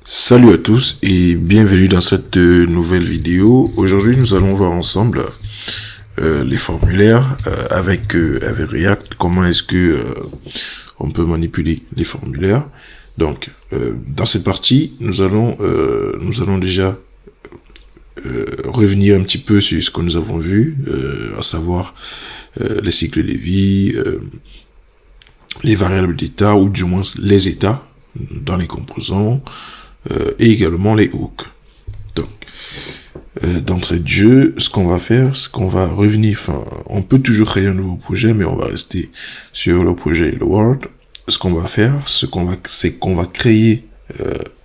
Salut à tous et bienvenue dans cette nouvelle vidéo. Aujourd'hui, nous allons voir ensemble les formulaires avec React. Comment est-ce que on peut manipuler les formulaires. Donc, dans cette partie, nous allons déjà revenir un petit peu sur ce que nous avons vu, à savoir les cycles de vie, les variables d'état ou du moins les états dans les composants. Et également les hooks. Donc, d'entrée de jeu, ce qu'on va faire, c'est qu'on va revenir, on peut toujours créer un nouveau projet, mais on va rester sur le projet Hello World. Ce qu'on va faire, c'est qu'on va créer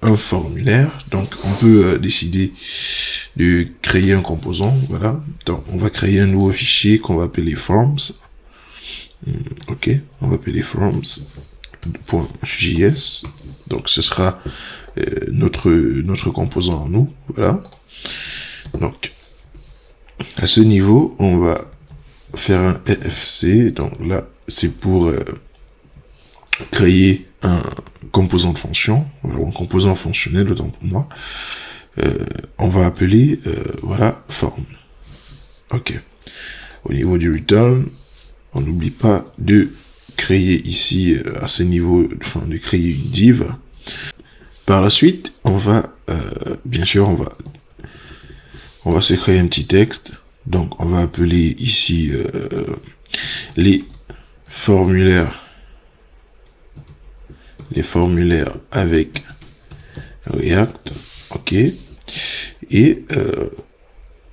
un formulaire. Donc, on peut décider de créer un composant, voilà. Donc, on va créer un nouveau fichier qu'on va appeler forms. Ok, on va appeler forms.js. Donc, ce sera notre composant en nous, voilà. Donc, à ce niveau, on va faire un EFC. Donc là, c'est pour créer un composant de fonction, voilà, un composant fonctionnel, autant pour moi. On va appeler, voilà, form. Ok. Au niveau du return, on n'oublie pas de créer ici, à ce niveau, de créer une div. Par la suite, on va, bien sûr, on va se créer un petit texte. Donc, on va appeler ici les formulaires avec React. Ok. Et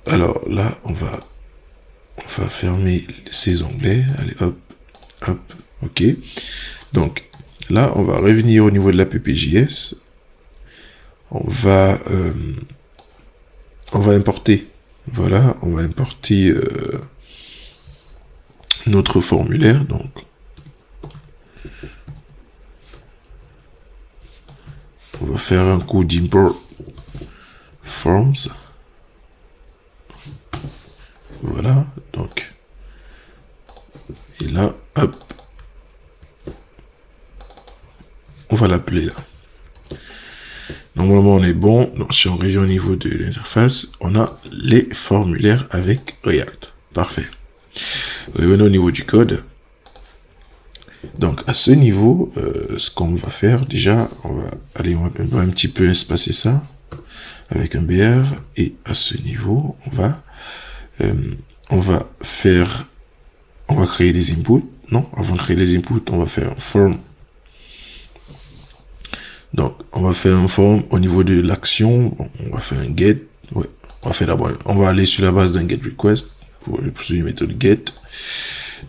alors là, on va fermer ces onglets. Allez, hop, hop. Ok. Donc là, on va revenir au niveau de la PPJS. On va importer, voilà, on va importer notre formulaire. Donc, on va faire un coup d'import forms. Voilà, donc, et là, hop, on va l'appeler là. Normalement, on est bon. Donc, si on revient au niveau de l'interface, on a les formulaires avec React. Parfait. Revenons au niveau du code. Donc, à ce niveau, ce qu'on va faire, déjà, on va un petit peu espacer ça avec un BR. Et à ce niveau, on va créer des inputs. Non, avant de créer les inputs, on va faire un form. Donc, on va faire un form au niveau de l'action. On va faire un get. Ouais, on va aller sur la base d'un get request pour une méthode get.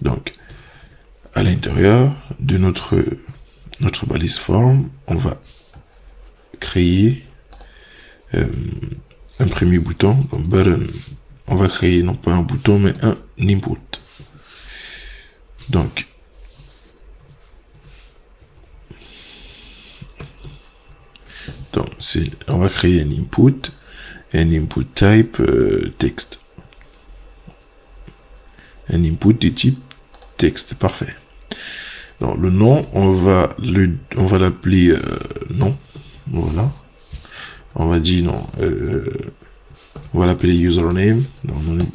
Donc, à l'intérieur de notre balise form, on va créer un premier bouton, un button. On va créer non pas un bouton, mais un input. Donc, on va créer un input type texte. Un input de type texte, parfait. Donc, le nom, on va l'appeler nom. Voilà. On va dire non. On va l'appeler username,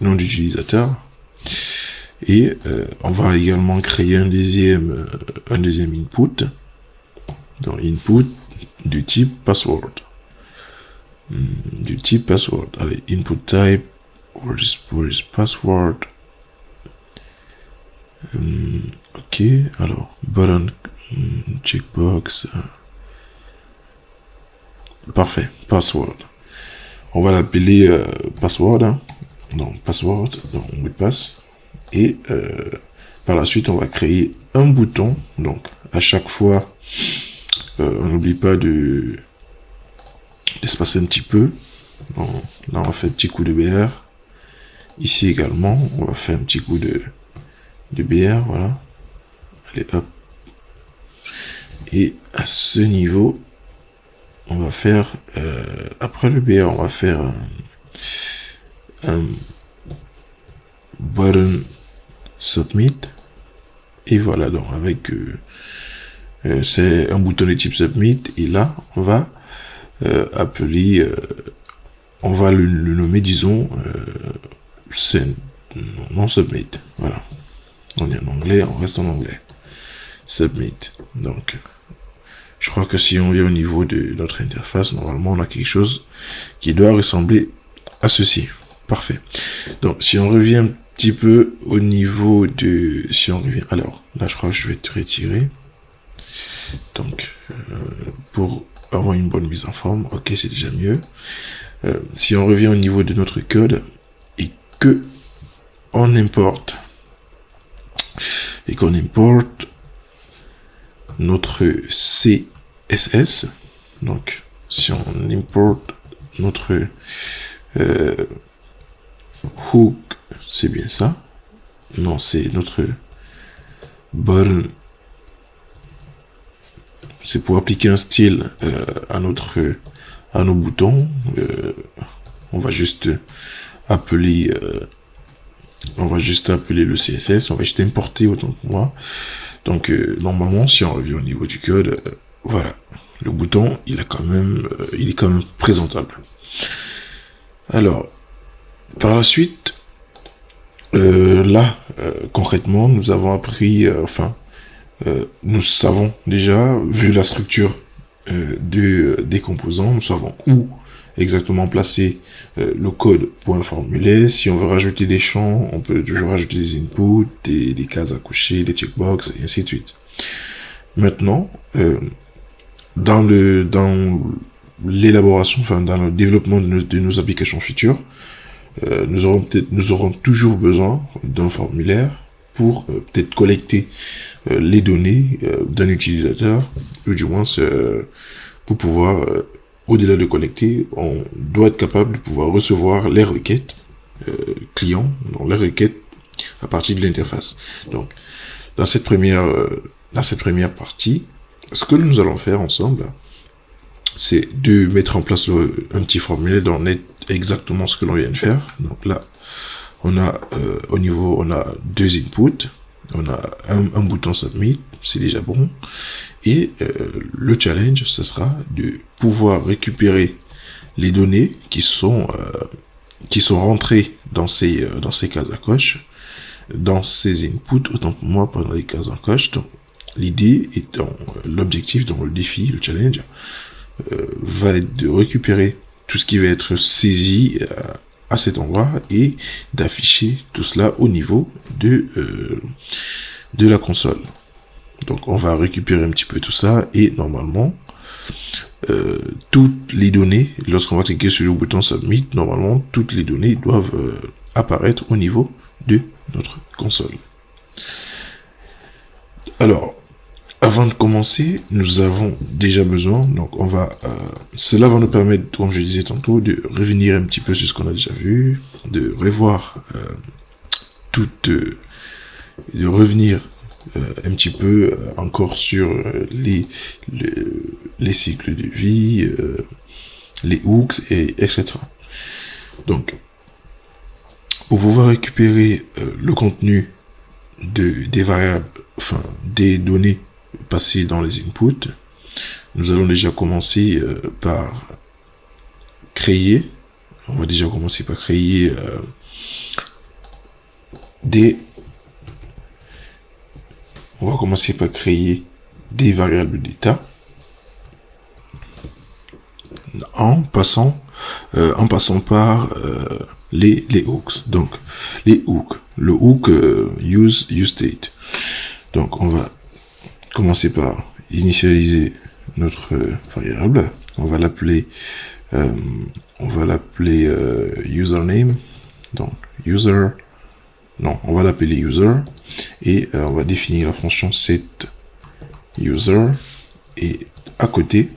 nom d'utilisateur. Et on va également créer un deuxième input. Donc, input du type password. Allez, input type, where is password? Ok, alors, button, checkbox. Parfait, password. On va l'appeler password. Hein. Donc, password, donc mot de passe. Et par la suite, on va créer un bouton. Donc, à chaque fois, on n'oublie pas d'espacer un petit peu. Bon, là, on va faire un petit coup de BR. Ici également, on va faire un petit coup de BR, voilà. Allez, hop. Et à ce niveau, on va faire, après le BR, on va faire un button submit. Et voilà, donc avec c'est un bouton de type submit. Et là, on va appeler, on va le nommer, disons, send, non submit, voilà. On est en anglais, on reste en anglais. Submit. Donc, je crois que si on vient au niveau de notre interface, normalement, on a quelque chose qui doit ressembler à ceci. Parfait. Donc, si on revient un petit peu au niveau de... Si on revient... Alors, là, je crois que je vais te retirer. Donc, pour avoir une bonne mise en forme, ok, c'est déjà mieux. Si on revient au niveau de notre code et que on importe notre CSS, donc si on importe notre hook, c'est bien ça, non, c'est notre button, c'est pour appliquer un style à nos boutons. On va juste appeler le CSS, on va juste importer autant que moi. Donc normalement, si on revient au niveau du code, voilà, le bouton il est quand même présentable. Alors par la suite, concrètement, nous avons appris, nous savons déjà, vu la structure des composants, nous savons où exactement placer le code pour un formulaire. Si on veut rajouter des champs, on peut toujours rajouter des inputs, des cases à cocher, des checkbox, et ainsi de suite. Maintenant, dans l'élaboration, dans le développement de nos applications futures, nous aurons toujours besoin d'un formulaire pour peut-être collecter les données d'un utilisateur, ou du moins pour pouvoir, au-delà de collecter, on doit être capable de pouvoir recevoir les requêtes clients, donc les requêtes à partir de l'interface. Donc, dans cette première partie, ce que nous allons faire ensemble, c'est de mettre en place un petit formulaire d'en être exactement ce que l'on vient de faire. Donc là, on a on a deux inputs, on a un bouton submit, c'est déjà bon, et le challenge, ce sera de pouvoir récupérer les données qui sont rentrées dans ces cases à coche, dans ces inputs, autant pour moi pendant les cases à coche. Donc l'idée étant, l'objectif dans le défi, le challenge, va être de récupérer tout ce qui va être saisi à cet endroit et d'afficher tout cela au niveau de la console. Donc on va récupérer un petit peu tout ça et normalement toutes les données, lorsqu'on va cliquer sur le bouton submit, normalement toutes les données doivent apparaître au niveau de notre console. Alors, avant de commencer, nous avons déjà besoin, donc cela va nous permettre, comme je disais tantôt, de revenir un petit peu sur ce qu'on a déjà vu, de revoir de revenir un petit peu encore sur les cycles de vie, les hooks, etc. Donc, pour pouvoir récupérer le contenu des variables, des données passées dans les inputs, nous allons déjà commencer par créer. On va déjà commencer par créer des variables d'état en passant par les hooks. Donc les hooks, le hook use state. Donc on va commencer par initialiser notre variable. On va l'appeler username. Donc user. Non, on va l'appeler user et on va définir la fonction set user et à côté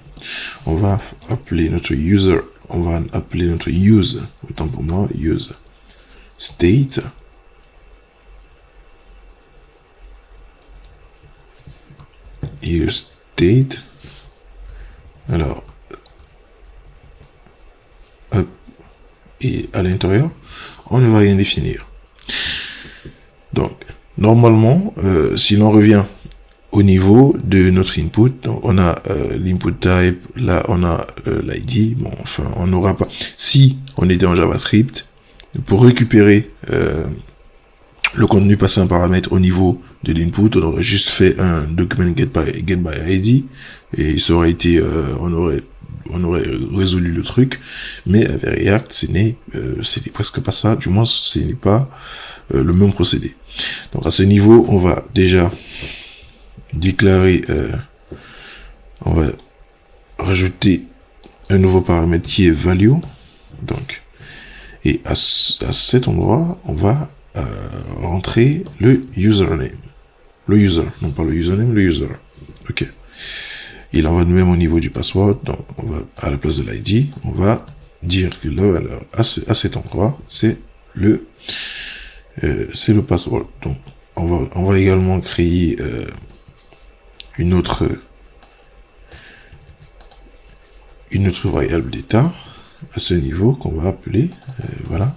on va appeler notre use, autant pour moi, use state alors hop, et à l'intérieur on ne va rien définir. Donc normalement si l'on revient au niveau de notre input, donc on a l'input type, là on a l'ID, bon enfin on n'aura pas, si on était en JavaScript, pour récupérer le contenu passé un paramètre au niveau de l'input, on aurait juste fait un document get by ID, et ça aurait été, on aurait résolu le truc, mais avec React, c'était presque pas ça, du moins ce n'est pas le même procédé. Donc à ce niveau, on va déjà déclarer, on va rajouter un nouveau paramètre qui est value, donc, et à cet endroit, on va rentrer le username, le user, non pas le username, le user, ok. Il en va de même au niveau du password, donc on va, à la place de l'ID, on va dire que la valeur à cet endroit, c'est le password. Donc on va également créer une autre variable d'état à ce niveau qu'on va appeler voilà,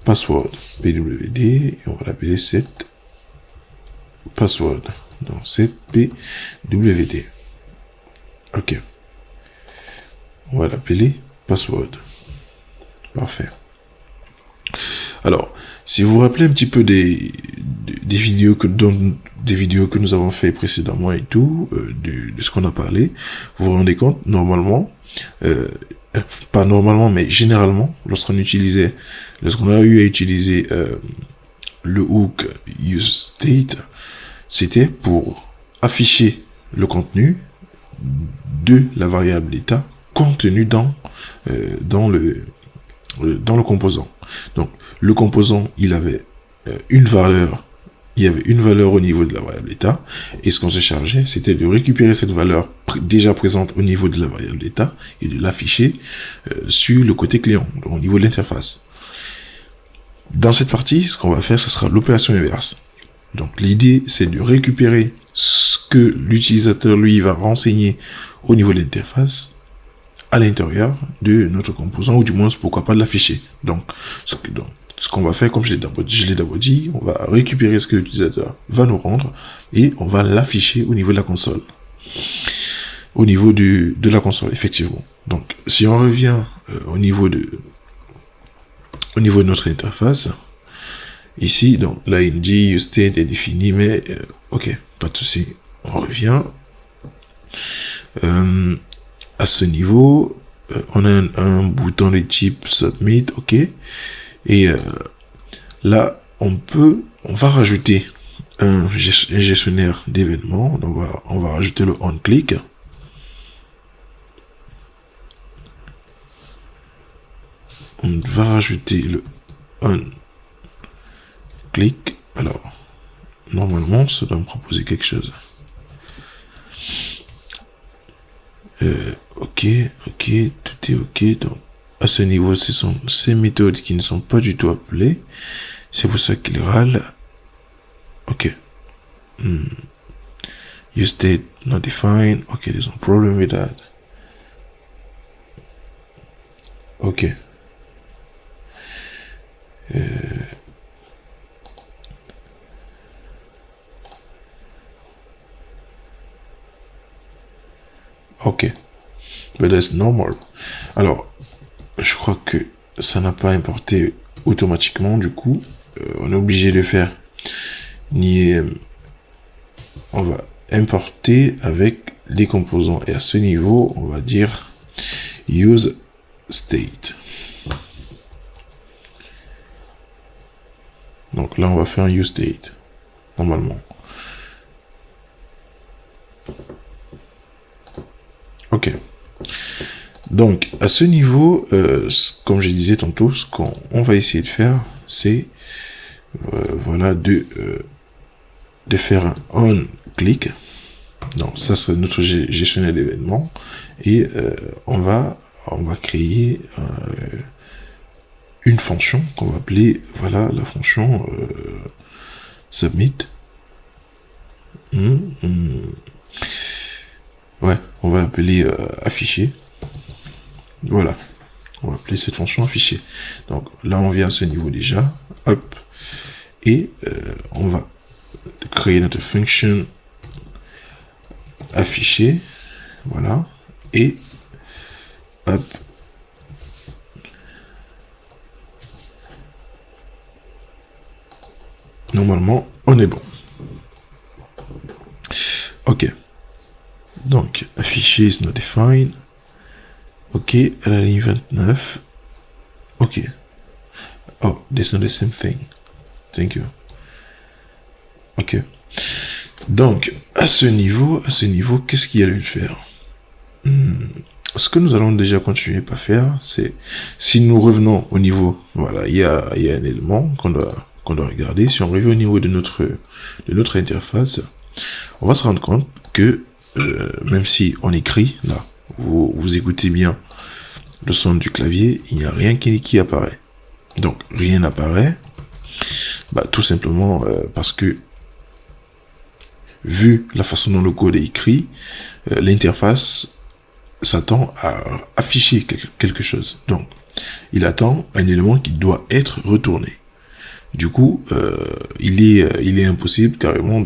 password pwd, et on va l'appeler set password, donc set pwd. Ok, on va l'appeler password. Parfait. Alors, si vous vous rappelez un petit peu des vidéos que nous avons fait précédemment et tout, de ce qu'on a parlé, vous vous rendez compte, normalement, pas normalement, mais généralement, lorsqu'on a eu à utiliser le hook useState, c'était pour afficher le contenu de la variable d'état contenu dans le composant. Donc le composant, il avait une valeur, au niveau de la variable d'état, et ce qu'on s'est chargé, c'était de récupérer cette valeur déjà présente au niveau de la variable d'état et de l'afficher sur le côté client, donc au niveau de l'interface. Dans cette partie, ce qu'on va faire, ce sera l'opération inverse. Donc l'idée, c'est de récupérer ce que l'utilisateur, lui, va renseigner au niveau de l'interface à l'intérieur de notre composant, ou du moins, pourquoi pas de l'afficher. Donc, ce qu'on va faire, comme je l'ai d'abord dit, on va récupérer ce que l'utilisateur va nous rendre, et on va l'afficher au niveau de la console. Au niveau de la console, effectivement. Donc, si on revient au niveau de notre interface, ici, donc, l'ING, useState est défini, mais, ok, pas de souci. On revient. À ce niveau, on a un bouton de type submit, ok. Et là, on va rajouter un gestionnaire d'événements. On va rajouter le onClick. On va rajouter le onClick. Alors, normalement, ça doit me proposer quelque chose. Ok, tout est ok. Donc, à ce niveau, ce sont ces méthodes qui ne sont pas du tout appelées. C'est pour ça qu'il râle. Ok. useState not defined. Ok, there's no problem with that. Ok. Ok. But that's normal. Alors, je crois que ça n'a pas importé automatiquement, du coup, on est obligé de faire on va importer avec les composants, et à ce niveau, on va dire useState. Donc là, on va faire un useState, normalement. Ok. Donc, à ce niveau, comme je disais tantôt, ce qu'on va essayer de faire, c'est voilà, de faire un onClick. Donc, ça, c'est notre gestionnaire d'événements. Et on va créer une fonction qu'on va appeler, voilà, la fonction submit. Ouais, on va appeler afficher. Voilà, on va appeler cette fonction afficher. Donc là, on vient à ce niveau déjà. Hop. Et on va créer notre fonction afficher, voilà, et hop, normalement on est bon. Ok, donc afficher is not defined. Ok, à la ligne 29. Ok. Oh, that's not the same thing. Thank you. Ok. Donc, à ce niveau, qu'est-ce qu'il y a lieu de faire? Ce que nous allons déjà continuer par faire, c'est, si nous revenons au niveau, voilà, il y a un élément qu'on doit regarder. Si on revient au niveau de notre interface, on va se rendre compte que, même si on écrit, là, vous écoutez bien le son du clavier, il n'y a rien qui apparaît. Donc, rien n'apparaît, bah, tout simplement parce que, vu la façon dont le code est écrit, l'interface s'attend à afficher quelque chose. Donc, il attend un élément qui doit être retourné. Du coup, il est impossible carrément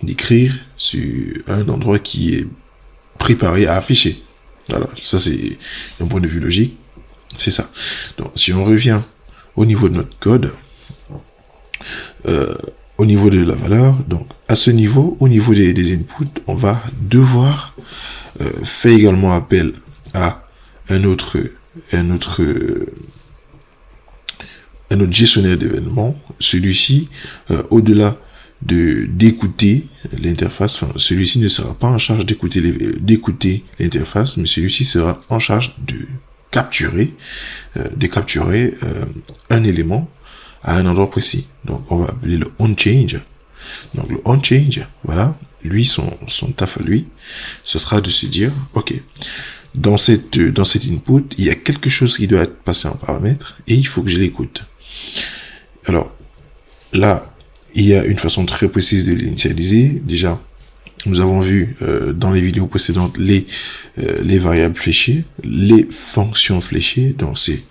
d'écrire sur un endroit qui est préparé à afficher. Voilà, ça c'est d'un point de vue logique, c'est ça. Donc, si on revient au niveau de notre code, au niveau de la valeur, donc à ce niveau, au niveau des inputs, on va devoir faire également appel à un autre gestionnaire d'événements. Celui-ci, au-delà d'écouter l'interface, enfin, celui-ci ne sera pas en charge d'écouter l'interface, mais celui-ci sera en charge de capturer un élément à un endroit précis. Donc on va appeler le onChange. Donc le onChange, voilà, lui, son taf à lui, ce sera de se dire, ok, dans cet input, il y a quelque chose qui doit être passé en paramètre et il faut que je l'écoute. Alors, là, il y a une façon très précise de l'initialiser. Déjà, nous avons vu dans les vidéos précédentes les variables fléchées, les fonctions fléchées. Donc, c'est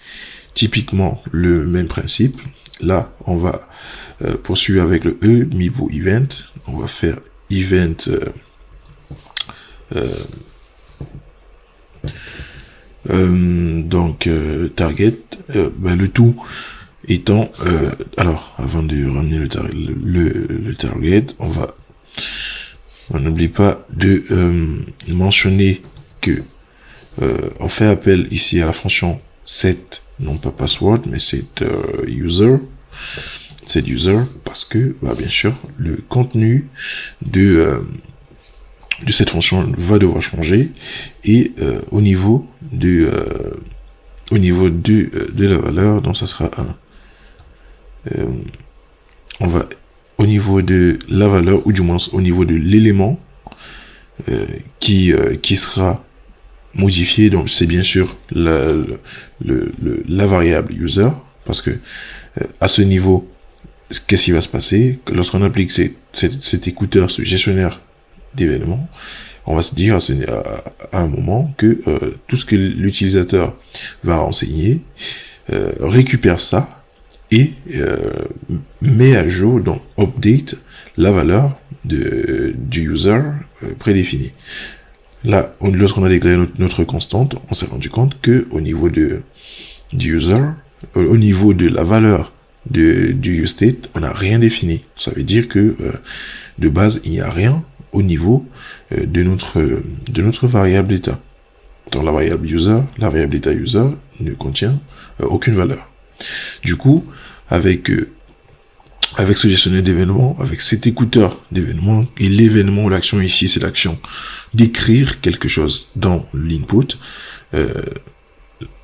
typiquement le même principe. Là, on va poursuivre avec le E, mis pour event. On va faire event target. Le tout étant, alors, avant de ramener le target, on n'oublie pas de mentionner que on fait appel ici à la fonction set, non pas password, mais set user, parce que, bien sûr, le contenu de cette fonction va devoir changer et au niveau de la valeur, donc ça sera 1. On va au niveau de la valeur, ou du moins au niveau de l'élément qui sera modifié, donc c'est bien sûr la variable user, parce que à ce niveau, qu'est-ce qui va se passer lorsqu'on applique cet écouteur, ce gestionnaire d'événements? On va se dire à un moment que tout ce que l'utilisateur va renseigner récupère ça et met à jour, donc update la valeur du user prédéfini. Là, lorsqu'on a déclaré notre constante, on s'est rendu compte que au niveau du user, au niveau de la valeur du useState, on n'a rien défini. Ça veut dire que de base, il n'y a rien au niveau de notre variable d'état. Dans la variable d'état user ne contient aucune valeur. Du coup, avec ce gestionnaire d'événements, avec cet écouteur d'événements, et l'événement ou l'action ici, c'est l'action d'écrire quelque chose dans l'input,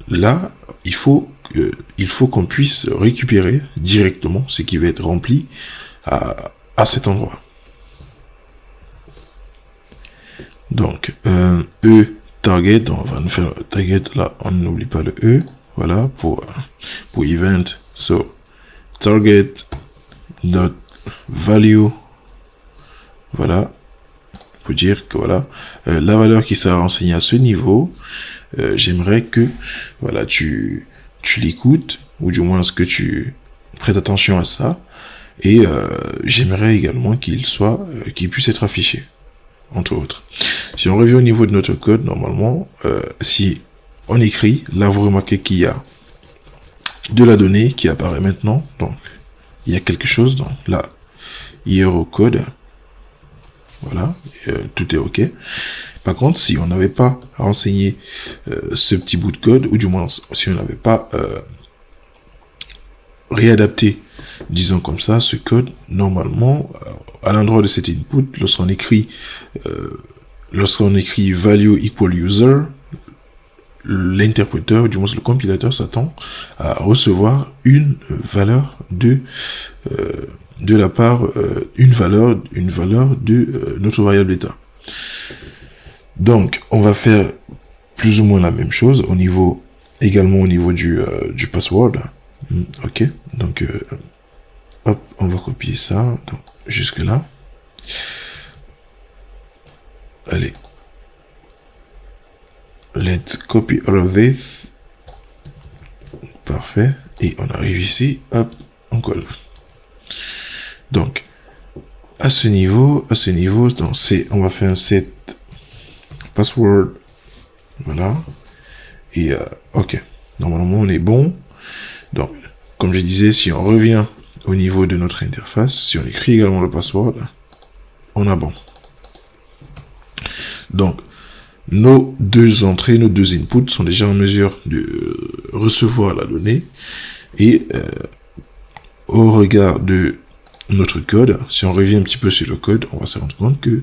là, il faut qu'on puisse récupérer directement ce qui va être rempli à cet endroit. Donc, E target, on va nous faire target, là, on n'oublie pas le E, voilà, pour event, so, target dot value, voilà, pour dire que voilà, la valeur qui sera renseignée à ce niveau, j'aimerais que, voilà, tu l'écoutes, ou du moins que tu prêtes attention à ça, et j'aimerais également qu'il puisse être affiché. entre autres. Si on revient au niveau de notre code, normalement, si on écrit, là vous remarquez qu'il y a de la donnée qui apparaît maintenant. Donc, il y a quelque chose dans la hero code. Voilà, tout est OK. Par contre, si on n'avait pas renseigné ce petit bout de code, ou du moins si on n'avait pas réadapté, disons comme ça, ce code, normalement, à l'endroit de cet input, lorsqu'on écrit value equal user, l'interpréteur, du moins le compilateur, s'attend à recevoir une valeur de la part, une valeur de notre variable d'état. Donc, on va faire plus ou moins la même chose également au niveau du password. OK. Donc, hop, on va copier ça. Donc, jusque là. Allez. Let's copy all of this. Parfait. Et on arrive ici. Hop, on colle. Donc, à ce niveau, donc on va faire un set password. Voilà. Et OK. Normalement, on est bon. Donc, comme je disais, si on revient au niveau de notre interface, si on écrit également le password, on a bon. Donc, nos deux entrées, nos deux inputs sont déjà en mesure de recevoir la donnée. Et au regard de notre code, si on revient un petit peu sur le code, on va se rendre compte que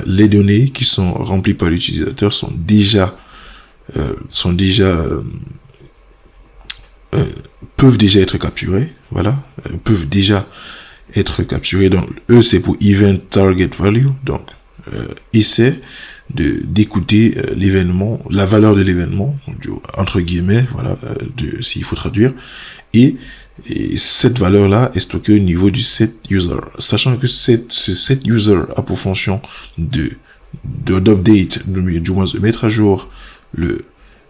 les données qui sont remplies par l'utilisateur sont déjà peuvent déjà être capturées, voilà, peuvent déjà être capturées. Donc c'est pour event target value, donc essaie d'écouter l'événement, la valeur de l'événement, entre guillemets, voilà, s'il faut traduire, et cette valeur-là est stockée au niveau du set user, sachant que ce set user a pour fonction d'update, du moins de mettre à jour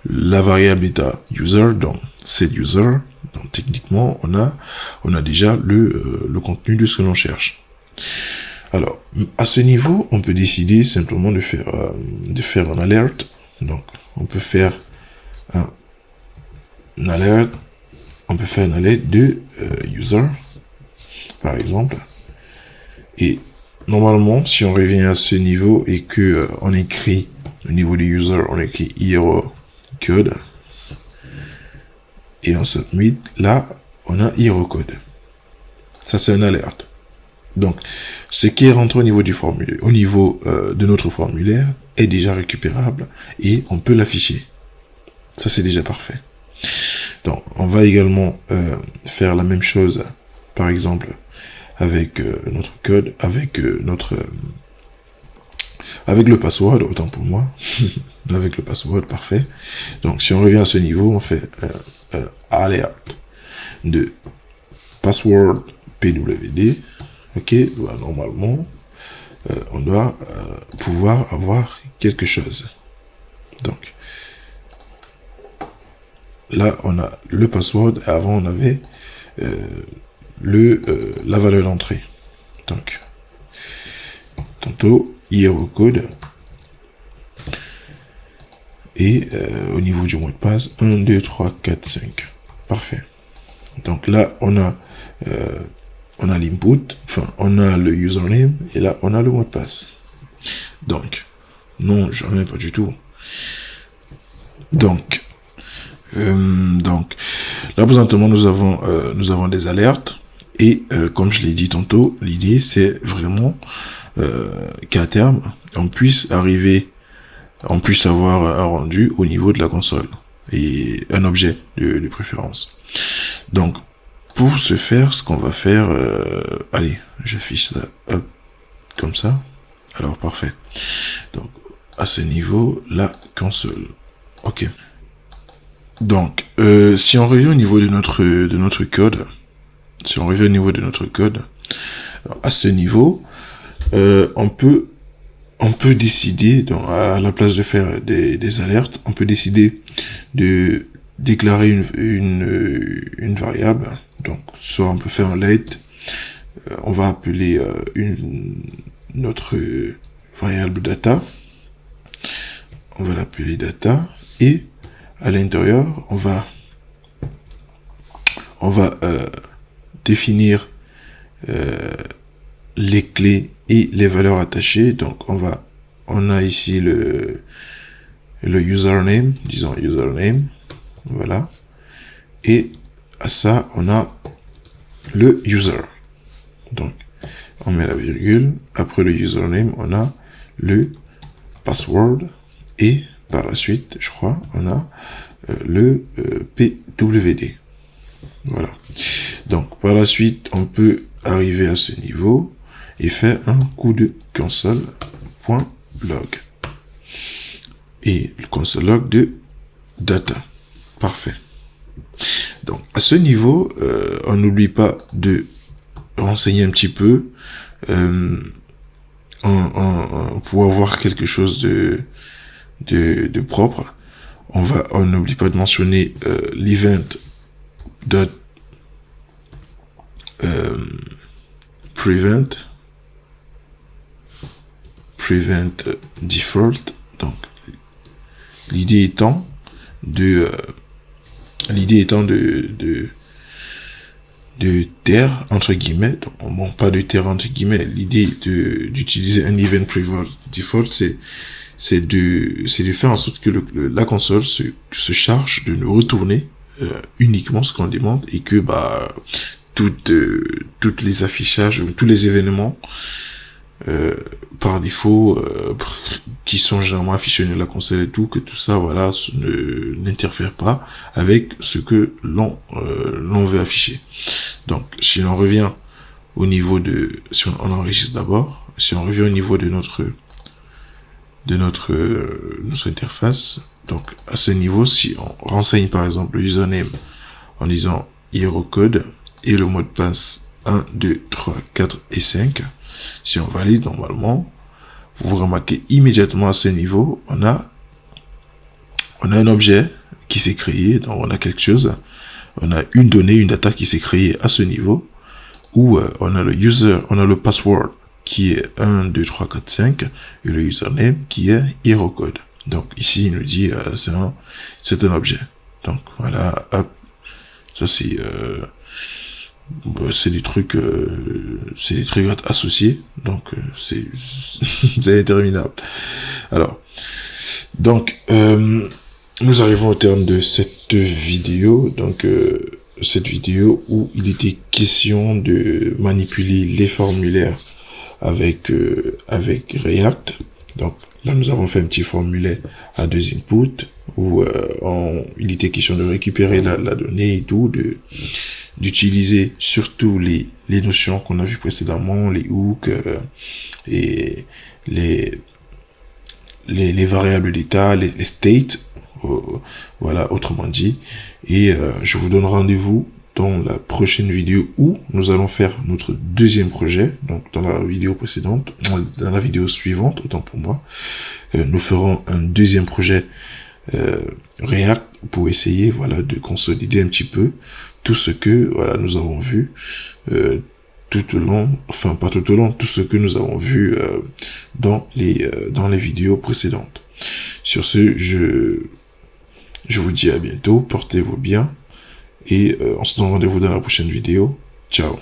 la variable d'état user, donc set user. Donc techniquement, on a déjà le contenu de ce que l'on cherche. Alors, à ce niveau, on peut décider simplement de faire un alert. Donc, on peut faire un alert. On peut faire un alert de user, par exemple. Et normalement, si on revient à ce niveau et que on écrit au niveau du user, on écrit hero code et on submit, là, on a hero code. Ça, c'est un alert. Donc, ce qui est rentré au niveau du formulaire, au niveau de notre formulaire, est déjà récupérable et on peut l'afficher. Ça, c'est déjà parfait. Donc, on va également faire la même chose, par exemple, avec notre code, avec le password, autant pour moi, avec le password, parfait. Donc, si on revient à ce niveau, on fait alert de password pwd. OK, bah, normalement, on doit pouvoir avoir quelque chose. Donc, là, on a le password, et avant, on avait la valeur d'entrée. Donc, tantôt, hero code, et au niveau du mot de passe, 1, 2, 3, 4, 5. Parfait. Donc là, on a l'input, enfin, on a le username, et là, on a le mot de passe. Donc, non, jamais pas du tout. Donc, là, présentement, nous avons des alertes, et comme je l'ai dit tantôt, l'idée, c'est vraiment qu'à terme, on puisse avoir un rendu au niveau de la console, et un objet de préférence. Donc, pour ce faire, ce qu'on va faire, allez, j'affiche ça, hop, comme ça. Alors, parfait. Donc, à ce niveau, la console. OK. Donc, si on revient au niveau de notre code, alors, à ce niveau, on peut décider, donc, à la place de faire des alertes, on peut décider de déclarer une variable. Donc, soit on peut faire un let, on va appeler notre variable data. On va l'appeler data. Et à l'intérieur, on va définir les clés et les valeurs attachées. Donc on a ici le username, disons username, voilà. Et à ça, on a le user. Donc, on met la virgule. Après le username, on a le password. Et par la suite, je crois, on a le PWD. Voilà. Donc, par la suite, on peut arriver à ce niveau et faire un coup de console.log. Et le console log de data. Parfait. Donc, à ce niveau, on n'oublie pas de renseigner un petit peu pour avoir quelque chose de propre. On n'oublie pas de mentionner l'event prevent default. Donc, l'idée étant de taire, entre guillemets, donc, bon, pas de taire, entre guillemets, l'idée d'utiliser un event prevent default, c'est de faire en sorte que la console se charge de nous retourner uniquement ce qu'on demande et que toutes les affichages, tous les événements par défaut qui sont généralement affichés sur la console et tout, que tout ça voilà n'interfère pas avec ce que l'on veut afficher. Donc si on revient au niveau si on enregistre d'abord, si on revient au niveau de notre interface, donc à ce niveau, si on renseigne par exemple le username en disant hero code et le mot de passe 1, 2, 3, 4 et 5, si on valide normalement, vous remarquez immédiatement à ce niveau, on a un objet qui s'est créé, donc on a quelque chose, on a une donnée, une data qui s'est créée à ce niveau, où on a le user, on a le password qui est 1, 2, 3, 4, 5, et le username qui est hero code. Donc ici, il nous dit c'est un objet. Donc voilà, hop, ça c'est des trucs associés, donc c'est interminable. Alors, donc nous arrivons au terme de cette vidéo. Donc cette vidéo où il était question de manipuler les formulaires avec React. Donc là nous avons fait un petit formulaire à 2 inputs où il était question de récupérer la donnée et tout, d'utiliser surtout les notions qu'on a vues précédemment, les hooks et les variables d'état, les states, voilà, autrement dit. Et je vous donne rendez-vous dans la prochaine vidéo où nous allons faire notre deuxième projet. Donc dans la vidéo précédente, dans la vidéo suivante, autant pour moi, nous ferons un deuxième projet React pour essayer voilà de consolider un petit peu tout ce que voilà nous avons vu tout au long, enfin pas tout au long, tout ce que nous avons vu dans les vidéos précédentes. Sur ce, je vous dis à bientôt, portez-vous bien et on se donne rendez-vous dans la prochaine vidéo. Ciao.